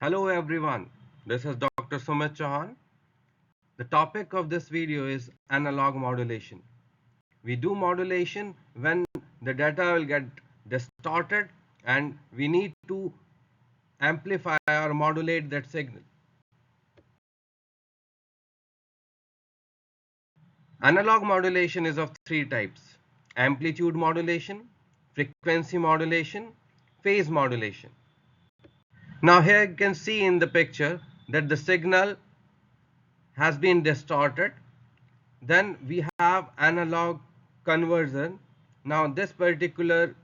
Hello everyone, this is Dr. Sumit Chauhan. The topic of this video is analog modulation. We do modulation when the data will get distorted and we need to amplify or modulate that signal. Analog modulation is of three types: amplitude modulation, frequency modulation, phase modulation. Now here you can see in the picture that the signal has been distorted. Then we have analog conversion. Now this particular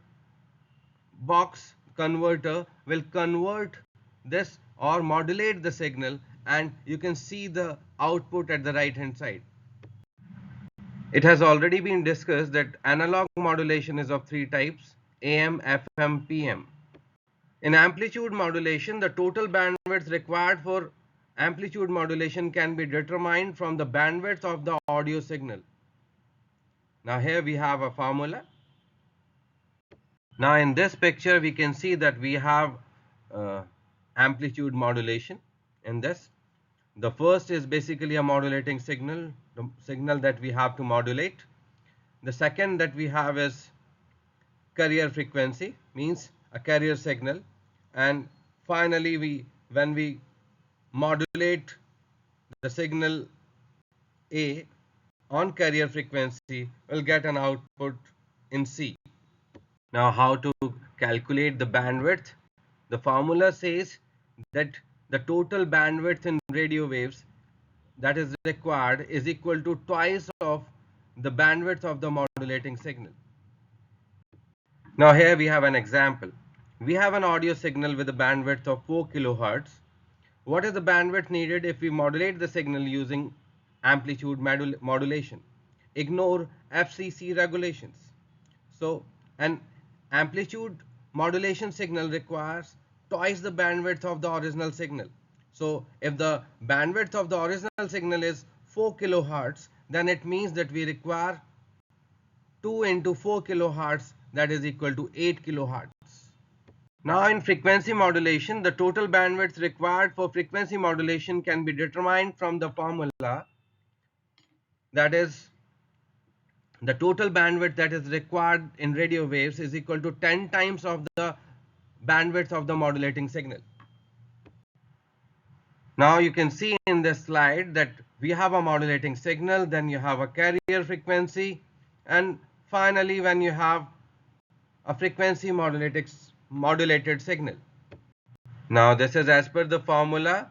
box converter will convert this or modulate the signal, and you can see the output at the right hand side. It has already been discussed that analog modulation is of three types: AM, FM, PM. In amplitude modulation, the total bandwidth required for amplitude modulation can be determined from the bandwidth of the audio signal. Now here we have a formula. Now in this picture we can see that we have amplitude modulation. In this, the first is basically a modulating signal, the signal that we have to modulate. The second that we have is carrier frequency, means a carrier signal. And finally when we modulate the signal A on carrier frequency, we'll get an output in C. Now how to calculate the bandwidth? The formula says that the total bandwidth in radio waves that is required is equal to twice of the bandwidth of the modulating signal. Now here we have an example. We have an audio signal with a bandwidth of 4 kilohertz. What is the bandwidth needed if we modulate the signal using amplitude modulation? Ignore FCC regulations. So an amplitude modulation signal requires twice the bandwidth of the original signal. So if the bandwidth of the original signal is 4 kilohertz, then it means that we require 2 into 4 kilohertz, that is equal to 8 kilohertz. Now in frequency modulation, the total bandwidth required for frequency modulation can be determined from the formula, that is, the total bandwidth that is required in radio waves is equal to 10 times of the bandwidth of the modulating signal. Now you can see in this slide that we have a modulating signal, then you have a carrier frequency, and finally when you have a frequency modulated signal. Now this is as per the formula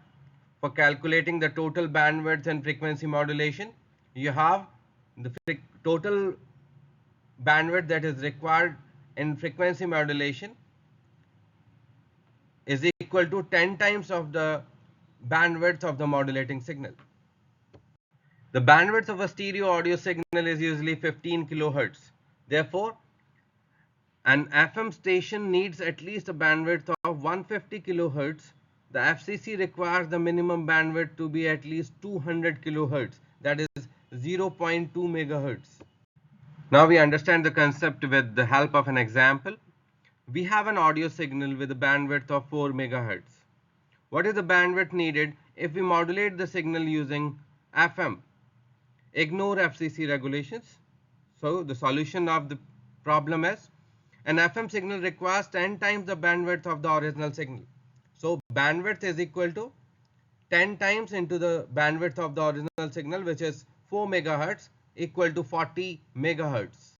for calculating the total bandwidth and frequency modulation. You have the total bandwidth that is required in frequency modulation is equal to 10 times of the bandwidth of the modulating signal. The bandwidth of a stereo audio signal is usually 15 kilohertz. Therefore, an FM station needs at least a bandwidth of 150 kilohertz. The FCC requires the minimum bandwidth to be at least 200 kilohertz, that is 0.2 megahertz. Now we understand the concept with the help of an example. We have an audio signal with a bandwidth of 4 megahertz. What is the bandwidth needed if we modulate the signal using FM? Ignore FCC regulations. So the solution of the problem is an FM signal requires 10 times the bandwidth of the original signal. So bandwidth is equal to 10 times into the bandwidth of the original signal, which is 4 megahertz, equal to 40 megahertz.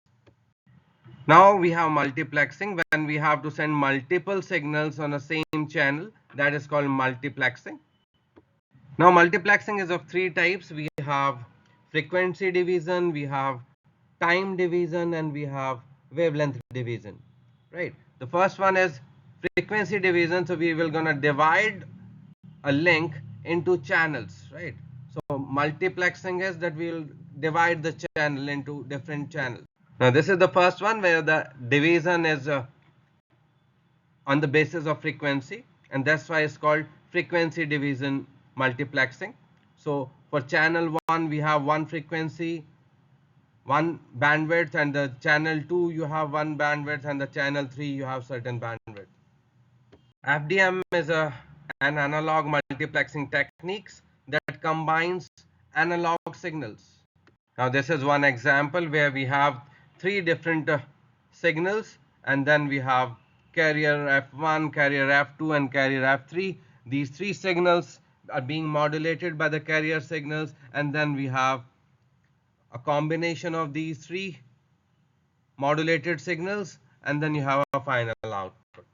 Now we have multiplexing, when we have to send multiple signals on the same channel, that is called multiplexing. Now multiplexing is of three types. We have frequency division, we have time division, and we have wavelength division. Right, the first one is frequency division. So we will gonna divide a link into channels, right? So multiplexing is that we will divide the channel into different channels. Now this is the first one where the division is on the basis of frequency, and that's why it's called frequency division multiplexing. So for channel 1 we have one frequency, one bandwidth, and the channel 2 you have one bandwidth, and the channel 3 you have certain bandwidth. FDM is a and analog multiplexing techniques that combines analog signals. Now this is one example where we have three different signals, and then we have carrier F1, carrier F2 and carrier F3. These three signals are being modulated by the carrier signals, and then we have a combination of these three modulated signals, and then you have a final output.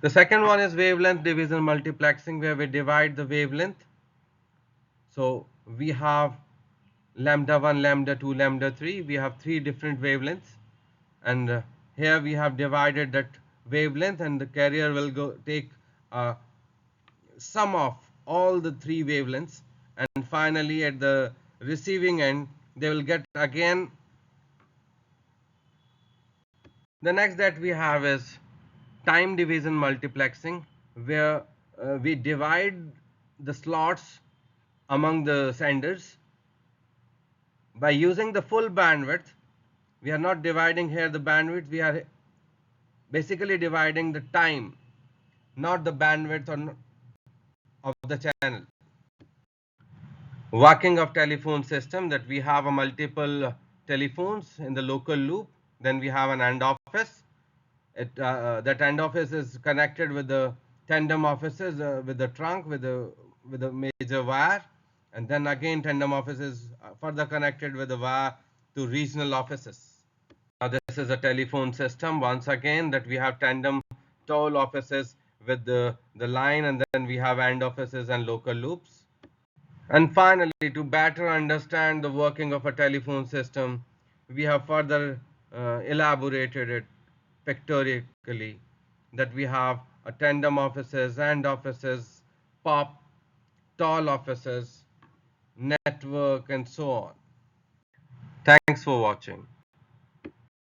The second one is wavelength division multiplexing, where we divide the wavelength. So we have lambda 1, lambda 2, lambda 3. We have three different wavelengths, and here we have divided that wavelength, and the carrier will go take a sum of all the three wavelengths, and finally at the receiving end they will get again. The next that we have is time division multiplexing, where we divide the slots among the senders by using the full bandwidth. We are not dividing here the bandwidth, we are basically dividing the time, not the bandwidth of the channel. Working of telephone system, that we have a multiple telephones in the local loop, then we have an end office. That end office is connected with the tandem offices, with the trunk, with the major wire, and then again tandem office is further connected with the wire to regional offices. Now this is a telephone system once again, that we have tandem toll offices with the line, and then we have end offices and local loops. And finally, to better understand the working of a telephone system, we have further elaborated it pictorially, that we have a tandem offices, end offices, pop, toll offices, network, and so on. Thanks for watching.